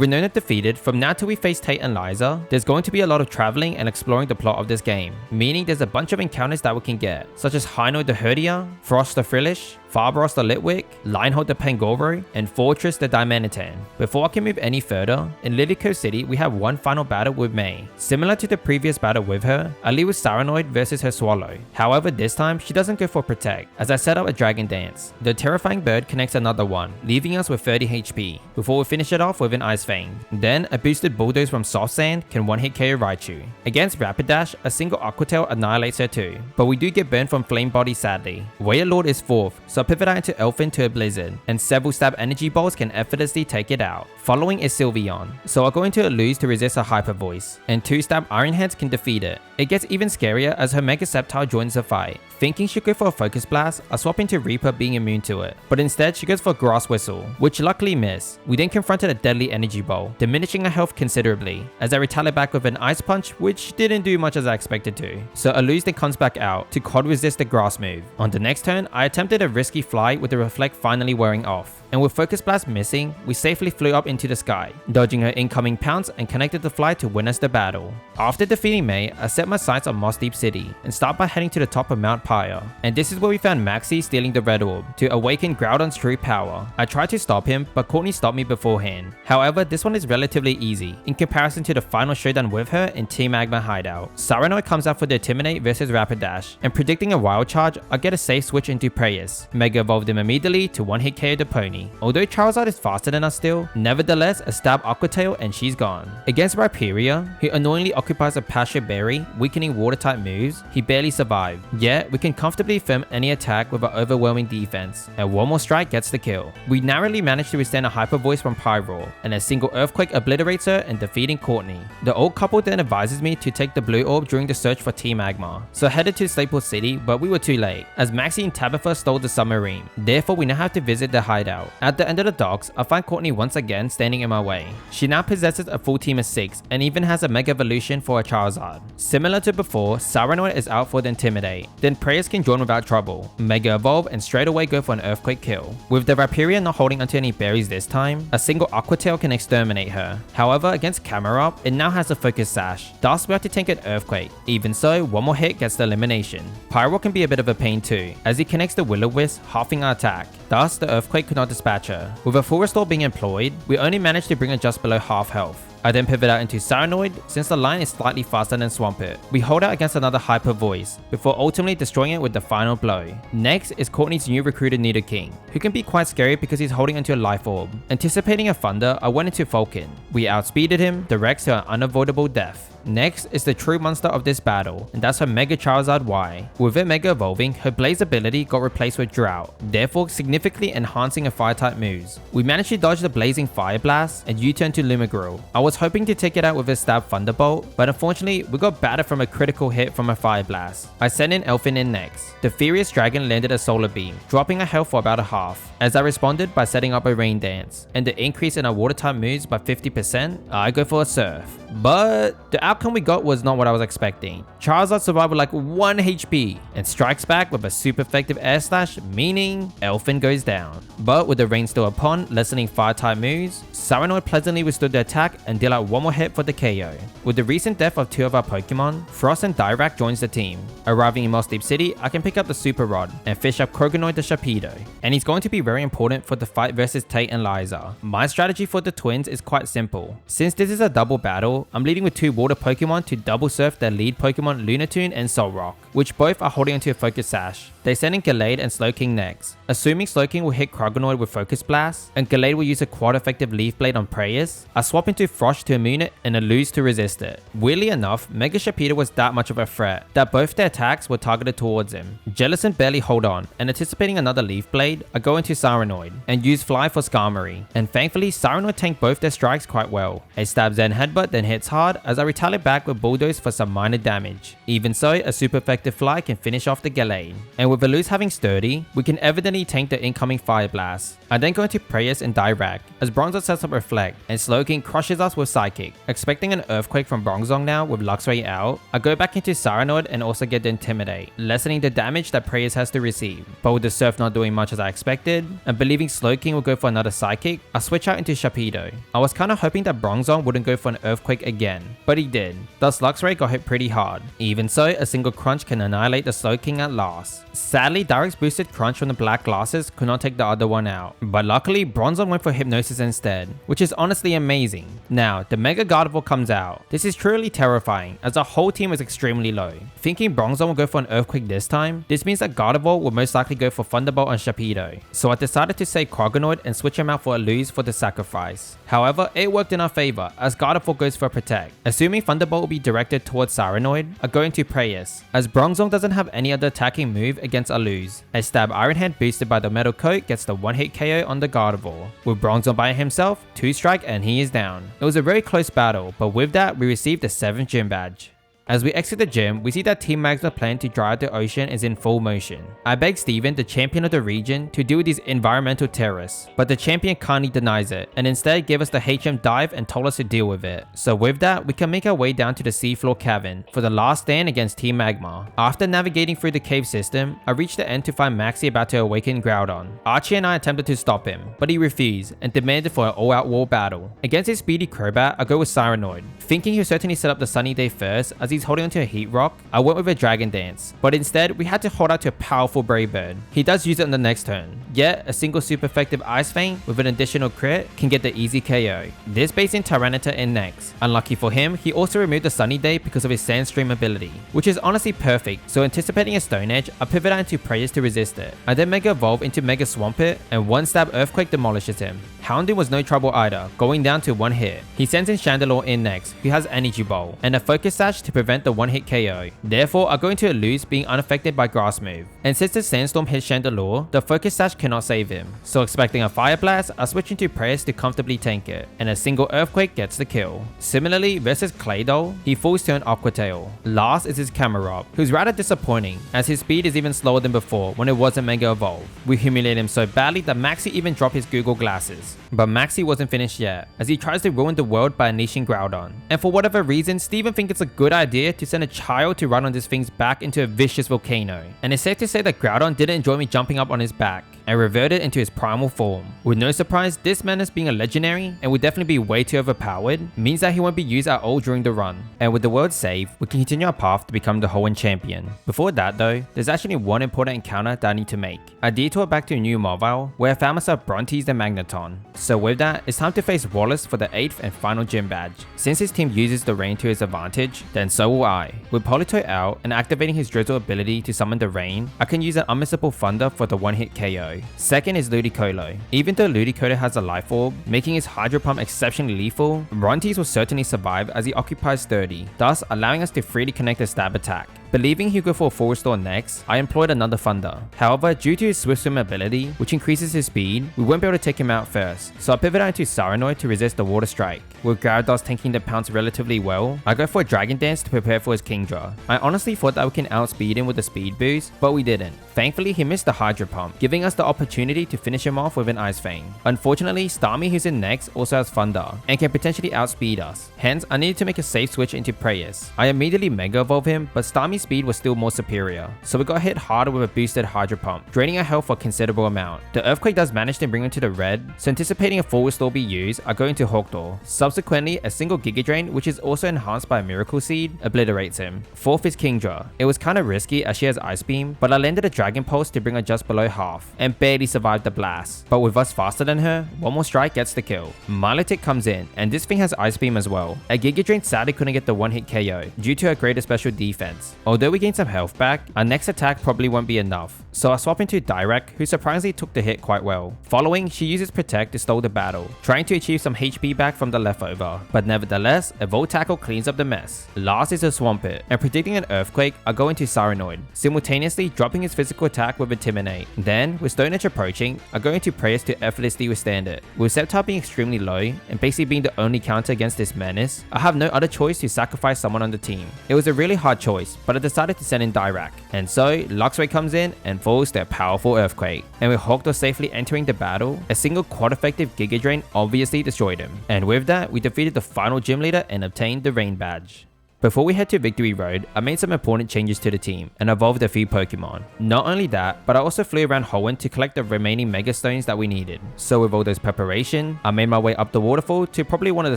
Renona defeated, from now till we face Tate and Liza, there's going to be a lot of traveling and exploring the plot of this game, meaning there's a bunch of encounters that we can get, such as Hinoid the Herdia, Frost the Frillish, Farbaros the Litwick, Linehold the Pangoro, and Fortress the Dimanitan. Before I can move any further, in Lilyco City we have one final battle with May. Similar to the previous battle with her, I lead with Cyranoid versus her Swallow. However, this time she doesn't go for Protect, as I set up a Dragon Dance. The terrifying bird connects another one, leaving us with 30 HP, before we finish it off with an Ice Fang. Then, a boosted Bulldoze from Soft Sand can one-hit KO Raichu. Against Rapidash, a single Aqua Tail annihilates her too, but we do get burned from Flame Body sadly. Wailord is 4th, so pivot out into Elfin to a Blizzard, and several stab energy bolts can effortlessly take it out. Following is Sylveon, so I'll go into a Lose to resist a Hyper Voice, and 2 stab Iron Heads can defeat it. It gets even scarier as her Mega Sceptile joins the fight. Thinking she'd go for a Focus Blast, I swap into Reaper being immune to it, but instead she goes for Grass Whistle, which luckily missed. We then confronted a deadly Energy Bolt, diminishing her health considerably, as I retaliate back with an Ice Punch, which didn't do much as I expected to. So Aluz then comes back out to quad resist the Grass move. On the next turn, I attempted a risky fly with the Reflect finally wearing off, and with Focus Blast missing, we safely flew up into the sky, dodging her incoming pounce and connected the fly to win us the battle. After defeating Mei, I set my sights on Moss Deep City and start by heading to the top of Mount Pyre, and this is where we found Maxie stealing the Red Orb to awaken Groudon's true power. I tried to stop him, but Courtney stopped me beforehand. However, this one is relatively easy in comparison to the final showdown with her in Team Magma Hideout. Cyranoid comes out for the Intimidate versus Rapidash, and predicting a Wild Charge, I get a safe switch into Preyas. Mega evolved him immediately to one-hit KO the pony. Although Charizard is faster than us still, nevertheless a stab Aqua Tail and she's gone. Against Rhyperior, who annoyingly occupies a Pasture Berry, weakening water-type moves, he barely survived. Yet, we can comfortably firm any attack with our overwhelming defense, and one more strike gets the kill. We narrowly managed to withstand a Hyper Voice from Pyroar, and a single Earthquake obliterates her and defeating Courtney. The old couple then advises me to take the Blue Orb during the search for Team Magma, so I headed to Staple City, but we were too late, as Maxie and Tabitha stole the submarine. Therefore, we now have to visit the hideout. At the end of the docks, I find Courtney once again standing in my way. She now possesses a full team of 6, and even has a Mega Evolution for a Charizard. Similar to before, Cyranoid is out for the Intimidate, then Preyas can join without trouble, Mega Evolve and straight away go for an Earthquake kill. With the Rhyperior not holding onto any berries this time, a single Aqua Tail can exterminate her. However, against Camerupt, it now has a Focus Sash, thus we have to tank an Earthquake. Even so, one more hit gets the elimination. Pyro can be a bit of a pain too, as he connects the Will-O-Wisp, halving our attack. Thus, the Earthquake could not dispatch her. With a full restore being employed, we only managed to bring her just below half health. I then pivot out into Cyranoid since the line is slightly faster than Swampert. We hold out against another Hyper Voice before ultimately destroying it with the final blow. Next is Courtney's new recruited Nidoking, who can be quite scary because he's holding onto a Life Orb. Anticipating a Thunder, I went into Falcon. We outspeeded him, direct to an unavoidable death. Next is the true monster of this battle, and that's her Mega Charizard Y. With it Mega Evolving, her Blaze ability got replaced with Drought, therefore significantly enhancing her Fire-type moves. We managed to dodge the Blazing Fire Blast and U-turn to Lumigirl. I was hoping to take it out with a Stab Thunderbolt, but unfortunately we got battered from a critical hit from a Fire Blast. I sent in Elfin in next. The Furious Dragon landed a Solar Beam, dropping her health for about a half. As I responded by setting up a Rain Dance, and the increase in our Water-type moves by 50%, I go for a Surf. But the outcome we got was not what I was expecting. Charizard survived with like 1 HP and strikes back with a super effective Air Slash, meaning Elfin goes down. But with the rain still upon, lessening Fire-type moves, Cyranoid pleasantly withstood the attack and dealt out one more hit for the KO. With the recent death of 2 of our Pokemon, Frost and Dirac joins the team. Arriving in Moss Deep City, I can pick up the Super Rod and fish up Kroganoid the Sharpedo, and he's going to be very important for the fight versus Tate and Liza. My strategy for the twins is quite simple. Since this is a double battle, I'm leading with 2 water Pokemon to double surf their lead Pokemon Lunatone and Solrock, which both are holding onto a Focus Sash. They send in Gallade and Slowking next. Assuming Slowking will hit Kroganoid with Focus Blast, and Gallade will use a quad effective Leaf Blade on Preyas, I swap into Frosh to immune it and a Lose to resist it. Weirdly enough, Mega Sharpedo was that much of a threat that both their attacks were targeted towards him. Jellicent barely hold on, and anticipating another Leaf Blade, I go into Cyranoid and use Fly for Skarmory, and thankfully Cyranoid tanked both their strikes quite well. A Stab Zen Headbutt then hits hard as I retaliate back with Bulldoze for some minor damage. Even so, a super effective Fly can finish off the Gallade, and with Velouz having Sturdy, we can evidently tank the incoming Fire Blast. I then go into Preyas and Dirac as Bronzong sets up Reflect, and Slowking crushes us with Psychic. Expecting an Earthquake from Bronzong now with Luxray out, I go back into Cyranoid and also get the Intimidate, lessening the damage that Preyas has to receive. But with the Surf not doing much as I expected, and believing Slowking will go for another Psychic, I switch out into Sharpedo. I was kinda hoping that Bronzong wouldn't go for an Earthquake again, but he did. Thus Luxray got hit pretty hard. Even so, a single Crunch can annihilate the Slowking at last. Sadly, Dirac's boosted Crunch from the black glasses could not take the other one out, but luckily Bronzong went for Hypnosis instead, which is honestly amazing. Now, the Mega Gardevoir comes out. This is truly terrifying as our whole team is extremely low. Thinking Bronzong will go for an Earthquake this time, this means that Gardevoir will most likely go for Thunderbolt on Sharpedo, so I decided to save Kroganoid and switch him out for a Lose for the sacrifice. However, it worked in our favor as Gardevoir goes for Protect. Assuming Thunderbolt will be directed towards Cyranoid, I go into Preyas, as Bronzong doesn't have any other attacking move against Aluz. A stab Iron Hand boosted by the Metal Coat gets the one-hit KO on the Gardevoir. With Bronzong by himself, 2-strike and he is down. It was a very close battle, but with that we received the 7th gym badge. As we exit the gym, we see that Team Magma plan to dry out the ocean is in full motion. I beg Steven, the champion of the region, to deal with these environmental terrorists, but the champion kindly denies it, and instead gave us the HM dive and told us to deal with it. So with that, we can make our way down to the seafloor cavern for the last stand against Team Magma. After navigating through the cave system, I reached the end to find Maxi about to awaken Groudon. Archie and I attempted to stop him, but he refused and demanded for an all-out war battle. Against his speedy Crobat, I go with Cyranoid, thinking he'll certainly set up the Sunny Day first as he's holding onto a Heat Rock. I went with a Dragon Dance, but instead we had to hold out to a powerful Brave Bird. He does use it on the next turn, yet a single super effective Ice Fang with an additional crit can get the easy KO. This baits in Tyranitar in next. Unlucky for him, he also removed the Sunny Day because of his Sandstream ability, which is honestly perfect, so anticipating a Stone Edge, I pivot out into Preyas to resist it. I then Mega Evolve into Mega Swampert, and one stab Earthquake demolishes him. Houndoom was no trouble either, going down to one hit. He sends in Chandelure in next, who has Energy Bowl, and a Focus Sash to prevent the one-hit KO. Therefore, I go into Aluz being unaffected by Grass move. And since the Sandstorm hits Chandelure, the Focus Sash cannot save him. So expecting a Fire Blast, I switch into Preyas to comfortably tank it, and a single Earthquake gets the kill. Similarly, versus Claydol, he falls to an Aqua Tail. Last is his Camerupt, who's rather disappointing, as his speed is even slower than before when it wasn't Mega Evolve. We humiliate him so badly that Maxi even dropped his Google glasses. But Maxi wasn't finished yet, as he tries to ruin the world by unleashing Groudon. And for whatever reason, Steven thinks it's a good idea to send a child to run on this thing's back into a vicious volcano. And it's safe to say that Groudon didn't enjoy me jumping up on his back, and reverted into his primal form. With no surprise, this menace being a legendary and would definitely be way too overpowered, means that he won't be used at all during the run. And with the world saved, we can continue our path to become the Hoenn champion. Before that though, there's actually one important encounter that I need to make. I detour back to New Mobile, where I found myself Brontes and Magneton. So with that, it's time to face Wallace for the 8th and final gym badge. Since his team uses the rain to his advantage, then so will I. With Politoed out and activating his Drizzle ability to summon the rain, I can use an unmissable Thunder for the one-hit KO. Second is Ludicolo. Even though Ludicolo has a Life Orb, making his Hydro Pump exceptionally lethal, Brontes will certainly survive as he occupies 30, thus allowing us to freely connect a stab attack. Believing he'll go for a full restore next, I employed another Thunder. However, due to his Swift Swim ability, which increases his speed, we won't be able to take him out first, so I pivot out into Cyranoid to resist the Water Strike. With Gyarados tanking the pounce relatively well, I go for a Dragon Dance to prepare for his Kingdra. I honestly thought that we can outspeed him with a speed boost, but we didn't. Thankfully, he missed the Hydro Pump, giving us the opportunity to finish him off with an Ice Fang. Unfortunately, Starmie, who's in next, also has Thunder, and can potentially outspeed us. Hence, I needed to make a safe switch into Preyas. I immediately Mega Evolve him, but Starmie's speed was still more superior, so we got hit harder with a boosted Hydro Pump, draining our health for a considerable amount. The Earthquake does manage to bring him to the red, so anticipating a full restore be used, I go into Hawkdoor. Subsequently, a single Giga Drain, which is also enhanced by a Miracle Seed, obliterates him. Fourth is Kingdra. It was kinda risky as she has Ice Beam, but I landed a Dragon Pulse to bring her just below half, and barely survived the blast. But with us faster than her, one more strike gets the kill. Milotic comes in, and this thing has Ice Beam as well. A Giga Drain sadly couldn't get the one-hit KO, due to her greater special defense. Although we gained some health back, our next attack probably won't be enough, so I swap into Direct, who surprisingly took the hit quite well. Following, she uses Protect to stall the battle, trying to achieve some HP back from the leftover, but nevertheless, a Volt Tackle cleans up the mess. Last is a Swampert, and predicting an Earthquake, I go into Cyranoid, simultaneously dropping his physical attack with Intimidate. Then, with Stone Edge approaching, I go into Preyas to effortlessly withstand it. With Sceptile being extremely low, and basically being the only counter against this menace, I have no other choice to sacrifice someone on the team. It was a really hard choice, but I decided to send in Dirac, and so Luxray comes in and falls to a powerful Earthquake. And with Hawkdoor safely entering the battle, a single quad effective Giga Drain obviously destroyed him. And with that, we defeated the final gym leader and obtained the Rain Badge. Before we head to Victory Road, I made some important changes to the team and evolved a few Pokemon. Not only that, but I also flew around Hoenn to collect the remaining Mega Stones that we needed. So with all this preparation, I made my way up the waterfall to probably one of the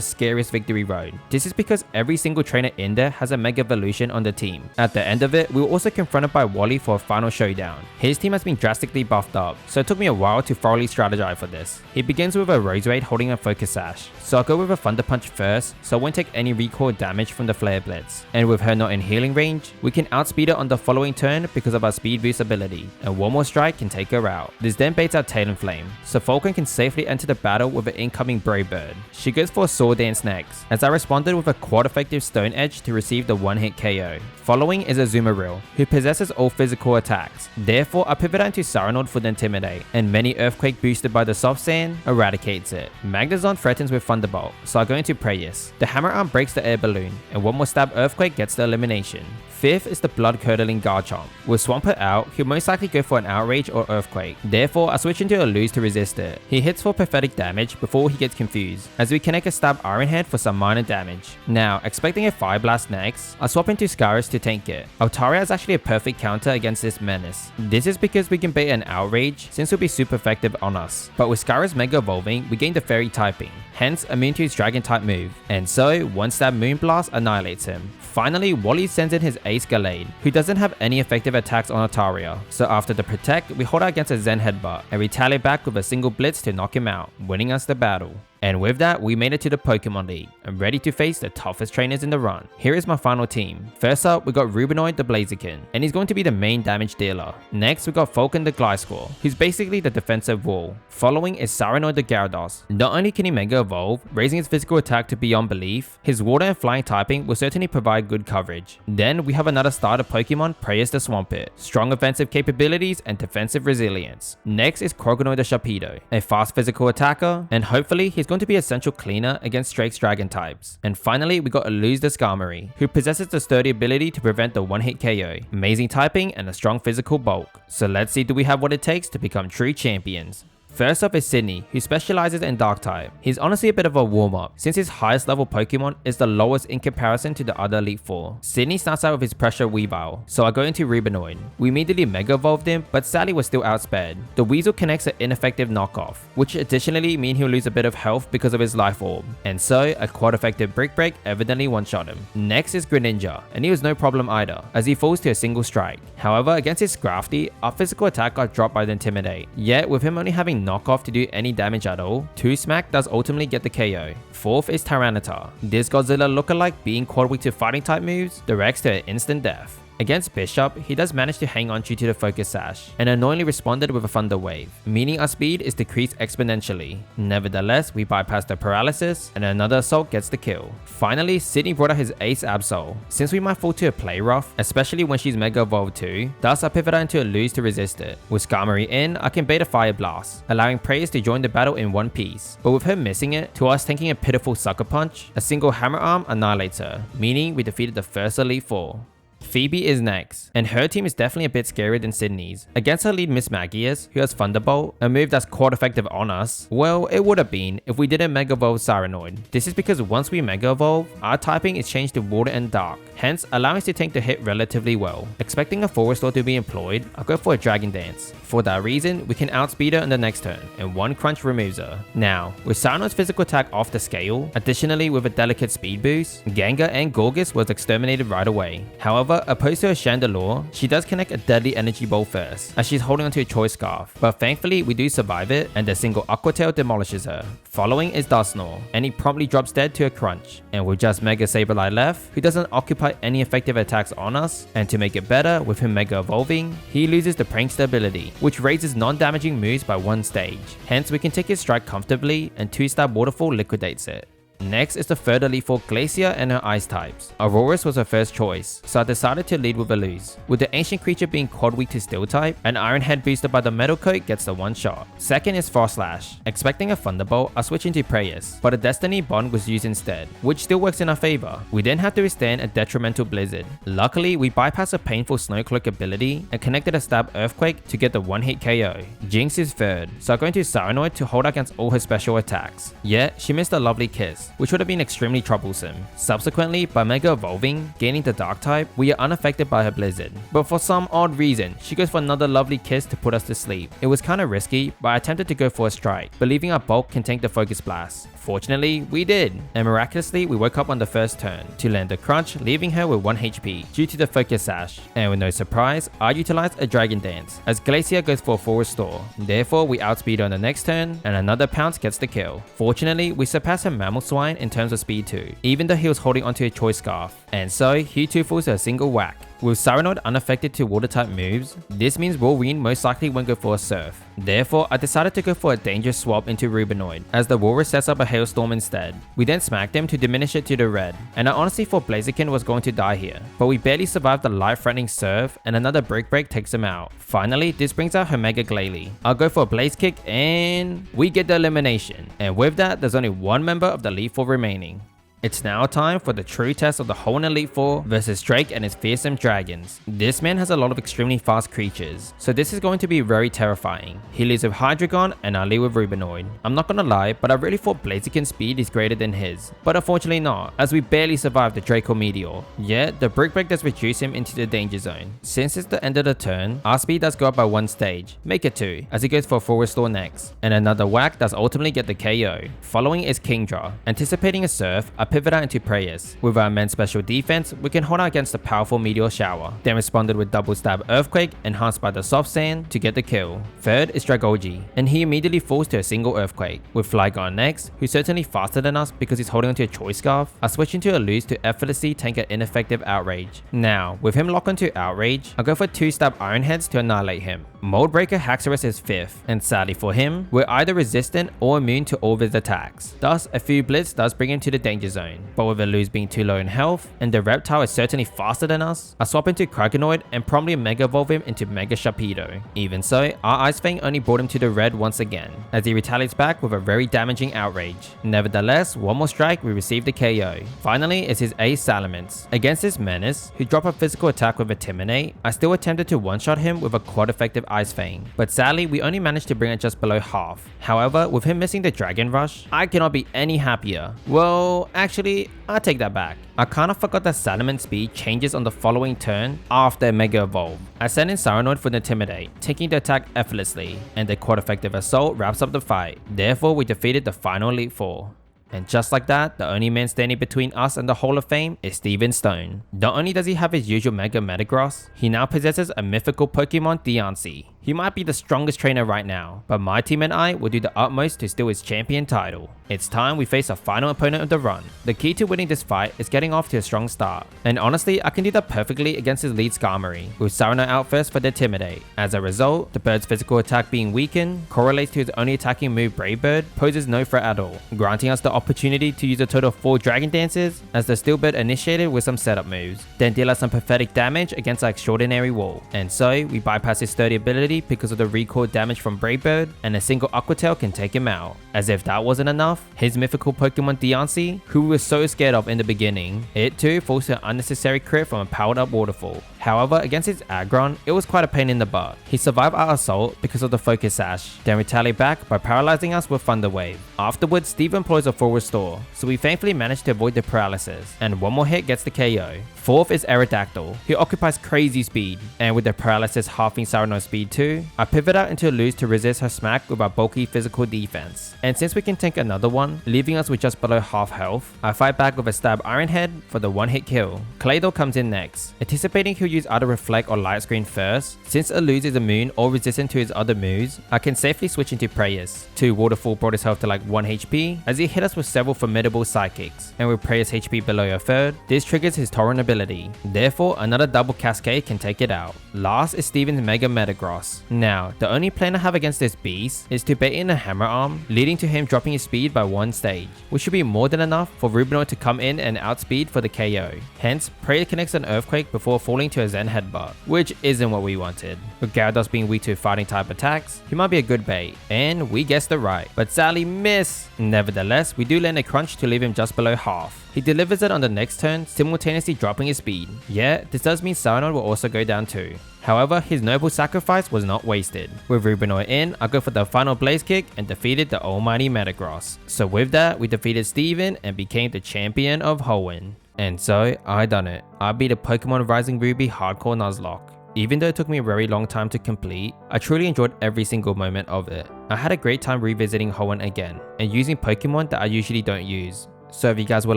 scariest Victory Road. This is because every single trainer in there has a Mega Evolution on the team. At the end of it, we were also confronted by Wally for a final showdown. His team has been drastically buffed up, so it took me a while to thoroughly strategize for this. He begins with a Roserade holding a Focus Sash, so I'll go with a Thunder Punch first, so I won't take any recoil damage from the Flare Blade. Blitz. And with her not in healing range, we can outspeed her on the following turn because of our speed boost ability, and one more strike can take her out. This then baits our Tail and Flame, so Falcon can safely enter the battle with an incoming Brave Bird. She goes for a Sword Dance next, as I responded with a quad effective Stone Edge to receive the one-hit KO. Following is a Azumarill, who possesses all physical attacks. Therefore, I pivot into Saranord for the Intimidate, and many Earthquake boosted by the Soft Sand eradicates it. Magnezone threatens with Thunderbolt, so I go into Prayus. The Hammer Arm breaks the Air Balloon, and one more stab Earthquake gets the elimination. Fifth is the blood-curdling Garchomp. With Swampert out, he'll most likely go for an Outrage or Earthquake. Therefore, I switch into a Lose to resist it. He hits for pathetic damage before he gets confused, as we connect a stab Iron Head for some minor damage. Now, expecting a Fire Blast next, I swap into Scarus to tank it. Altaria is actually a perfect counter against this menace. This is because we can bait an Outrage, since it'll be super effective on us. But with Scarus Mega Evolving, we gain the Fairy typing, hence immune to his Dragon type move. And so, one stab Moonblast annihilates him. Finally, Wally sends in his Ace Gallade, who doesn't have any effective attacks on Altaria. So after the Protect, we hold out against a Zen Headbutt and retaliate back with a single Blitz to knock him out, winning us the battle. And with that, we made it to the Pokemon League. I'm ready to face the toughest trainers in the run. Here is my final team. First up, we got Rubinoid the Blaziken, and he's going to be the main damage dealer. Next, we got Falcon the Gliscor, who's basically the defensive wall. Following is Saranord the Gyarados. Not only can he Mega Evolve, raising his physical attack to beyond belief, his water and flying typing will certainly provide good coverage. Then we have another starter Pokemon, Prayus the Swampert. Strong offensive capabilities and defensive resilience. Next is Croagnoid the Sharpedo, a fast physical attacker, and hopefully he's going to be a central cleaner against Drake's Dragon types. And finally, we got Eluse the Skarmory, who possesses the sturdy ability to prevent the one-hit KO, amazing typing, and a strong physical bulk. So let's see, do we have what it takes to become true champions? First up is Sydney, who specializes in Dark type. He's honestly a bit of a warm-up, since his highest level Pokemon is the lowest in comparison to the other Elite Four. Sydney starts out with his Pressure Weavile, so I go into Rubinoid. We immediately Mega Evolved him, but sadly was still outspared. The Weasel connects an ineffective knockoff, which additionally means he'll lose a bit of health because of his Life Orb, and so a quad effective Brick Break evidently one-shot him. Next is Greninja, and he was no problem either, as he falls to a single strike. However, against his Scrafty, our physical attack got dropped by the Intimidate, yet with him only having knockoff to do any damage at all, 2 Smack does ultimately get the KO. Fourth is Tyranitar. This Godzilla lookalike being quad weak to fighting type moves directs to an instant death. Against Bishop, he does manage to hang on due to the Focus Sash, and annoyingly responded with a Thunder Wave, meaning our speed is decreased exponentially. Nevertheless, we bypass the paralysis, and another assault gets the kill. Finally, Sydney brought out his Ace Absol. Since we might fall to a Play Rough, especially when she's Mega Evolved too, thus I pivot into a Lose to resist it. With Skarmory in, I can bait a Fire Blast, allowing Prayus to join the battle in one piece. But with her missing it, to us taking a pitiful Sucker Punch, a single Hammer Arm annihilates her, meaning we defeated the first Elite Four. Phoebe is next, and her team is definitely a bit scarier than Sydney's. Against her lead Miss Magius, who has Thunderbolt, a move that's quite effective on us, well, it would have been if we didn't Mega Evolve Saranord. This is because once we Mega Evolve, our typing is changed to Water and Dark, hence allowing us to tank the hit relatively well. Expecting a Forward Throw to be employed, I'll go for a Dragon Dance. For that reason, we can outspeed her in the next turn, and one crunch removes her. Now, with Saranord's physical attack off the scale, additionally with a delicate speed boost, Gengar and Gorgas was exterminated right away. However, opposed to a Chandelure, she does connect a deadly energy ball first, as she's holding onto a Choice Scarf, but thankfully we do survive it, and a single Aqua Tail demolishes her. Following is Dusknoir, and he promptly drops dead to a crunch, and with just Mega Sableye left, who doesn't occupy any effective attacks on us, and to make it better, with him Mega Evolving, he loses the Prankster ability, which raises non-damaging moves by 1 stage, hence we can take his strike comfortably, and 2-stab Waterfall liquidates it. Next is the third Elite Four Glacier and her ice types. Auroras was her first choice, so I decided to lead with Eluse. With the ancient creature being quad weak to steel type, an Iron Head boosted by the Metal Coat gets the one shot. Second is Frost Slash. Expecting a Thunderbolt, I switch into Prayus, but a Destiny Bond was used instead, which still works in our favor. We then have to withstand a detrimental blizzard. Luckily, we bypassed a painful Snowcloak ability and connected a stab Earthquake to get the one-hit KO. Jinx is third, so I go into Saranord to hold against all her special attacks. Yet, she missed a lovely kiss, which would have been extremely troublesome. Subsequently, by Mega Evolving, gaining the Dark type, we are unaffected by her Blizzard. But for some odd reason, she goes for another lovely kiss to put us to sleep. It was kinda risky, but I attempted to go for a strike, believing our bulk can tank the Focus Blast. Fortunately, we did, and miraculously we woke up on the first turn to land the crunch, leaving her with 1 HP due to the focus sash. And with no surprise, I utilized a Dragon Dance as Glacier goes for a full restore. Therefore, we outspeed on the next turn, and another Pounce gets the kill. Fortunately, we surpass her Mammal Swine in terms of speed too, even though he was holding onto a Choice Scarf. And so, he too falls to a single whack. With Cyranoid unaffected to water type moves, this means Wolverine most likely won't go for a Surf. Therefore, I decided to go for a dangerous swap into Rubinoid, as the Walrus sets up a Hailstorm instead. We then smacked him to diminish it to the red, and I honestly thought Blaziken was going to die here, but we barely survived the life-threatening Surf, and another Brick Break takes him out. Finally, this brings out her Mega Glalie. I'll go for a Blaze Kick, and we get the elimination. And with that, there's only one member of the Elite Four remaining. It's now time for the true test of the whole Elite Four versus Drake and his fearsome dragons. This man has a lot of extremely fast creatures, so this is going to be very terrifying. He leads with Hydreigon and I lead with Rubinoid. I'm not gonna lie, but I really thought Blaziken's speed is greater than his, but unfortunately not, as we barely survived the Draco Meteor. Yet, the Brick Break does reduce him into the danger zone. Since it's the end of the turn, our speed does go up by 1 stage, make it 2, as he goes for a full restore next, and another whack does ultimately get the KO. Following is Kingdra. Anticipating a Surf, I pivot out into Prayers. With our immense special defense, we can hold out against the powerful Meteor Shower, then responded with Double Stab Earthquake enhanced by the Soft Sand to get the kill. Third is Dragoji, and he immediately falls to a single Earthquake. With Flygon next, who's certainly faster than us because he's holding onto a Choice Scarf, I switch into a Lose to effortlessly tank an ineffective Outrage. Now, with him locked onto Outrage, I go for 2-stab Iron Heads to annihilate him. Mold Breaker Haxorus is 5th, and sadly for him, we're either resistant or immune to all of his attacks. Thus, a few Blitz does bring him to the danger zone. But with a Lose being too low in health, and the Reptile is certainly faster than us, I swap into Kraganoid and promptly Mega Evolve him into Mega Sharpedo. Even so, our Ice Fang only brought him to the red once again, as he retaliates back with a very damaging Outrage. Nevertheless, one more strike, we receive the KO. Finally is his Ace Salamence. Against this Menace, who dropped a physical attack with Intimidate, I still attempted to one-shot him with a quad effective Ice Fang, but sadly we only managed to bring it just below half. However, with him missing the Dragon Rush, I cannot be any happier. Well, actually, I take that back. I kinda forgot that Salamence speed changes on the following turn after Mega Evolve. I send in Cyranoid for the Intimidate, taking the attack effortlessly, and the quad effective Assault wraps up the fight. Therefore, we defeated the final Elite Four. And just like that, the only man standing between us and the Hall of Fame is Steven Stone. Not only does he have his usual Mega Metagross, he now possesses a mythical Pokemon Diancie. He might be the strongest trainer right now, but my team and I will do the utmost to steal his champion title. It's time we face our final opponent of the run. The key to winning this fight is getting off to a strong start, and honestly I can do that perfectly against his lead Skarmory, with Cyrano out first for the Intimidate. As a result, the bird's physical attack being weakened correlates to his only attacking move Brave Bird poses no threat at all, granting us the opportunity to use a total of 4 Dragon Dances as the Steel Bird initiated with some setup moves, then deal us some pathetic damage against our extraordinary wall. And so, we bypass his sturdy ability because of the recoil damage from Brave Bird, and a single Aqua Tail can take him out. As if that wasn't enough, his mythical Pokemon Diancie, who we were so scared of in the beginning, it too falls to an unnecessary crit from a powered up waterfall. However, against his Aggron, it was quite a pain in the butt. He survived our assault because of the Focus Sash, then retaliate back by paralyzing us with Thunder Wave. Afterwards, Steve employs a full restore, so we thankfully managed to avoid the paralysis, and one more hit gets the KO. Fourth is Aerodactyl, who occupies crazy speed, and with the paralysis halving Cyranoid's speed too, I pivot out into a Lose to resist her smack with our bulky physical defense. And since we can tank another one, leaving us with just below half health, I fight back with a Stab Iron Head for the one-hit kill. Claydol comes in next. Anticipating he'll use either Reflect or Light Screen first, since a Lose is immune or resistant to his other moves, I can safely switch into Prayers. 2 Waterfall brought his health to like 1 HP, as he hit us with several formidable Psychics, and with Prayers HP below a third, this triggers his Torrent ability. Therefore, another double Cascade can take it out. Last is Steven's Mega Metagross. Now, the only plan I have against this beast is to bait in a Hammer Arm, leading to him dropping his speed by 1 stage, which should be more than enough for Rubinoid to come in and outspeed for the KO. Hence, Prayer connects an Earthquake before falling to a Zen Headbutt, which isn't what we wanted. With Gyarados being weak to fighting type attacks, he might be a good bait, and we guessed it right, but sadly miss. Nevertheless, we do land a crunch to leave him just below half. He delivers it on the next turn, simultaneously dropping his speed. Yeah, this does mean Cyranoid will also go down too. However, his noble sacrifice was not wasted. With Rubinoid in, I go for the final Blaze Kick and defeated the almighty Metagross. So with that, we defeated Steven and became the champion of Hoenn. And so, I done it. I beat a Pokemon Rising Ruby Hardcore Nuzlocke. Even though it took me a very long time to complete, I truly enjoyed every single moment of it. I had a great time revisiting Hoenn again, and using Pokemon that I usually don't use. So if you guys would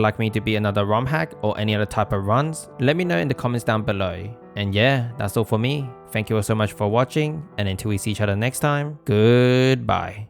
like me to be another Romhack or any other type of runs, let me know in the comments down below. And yeah, that's all for me. Thank you all so much for watching, and until we see each other next time, goodbye.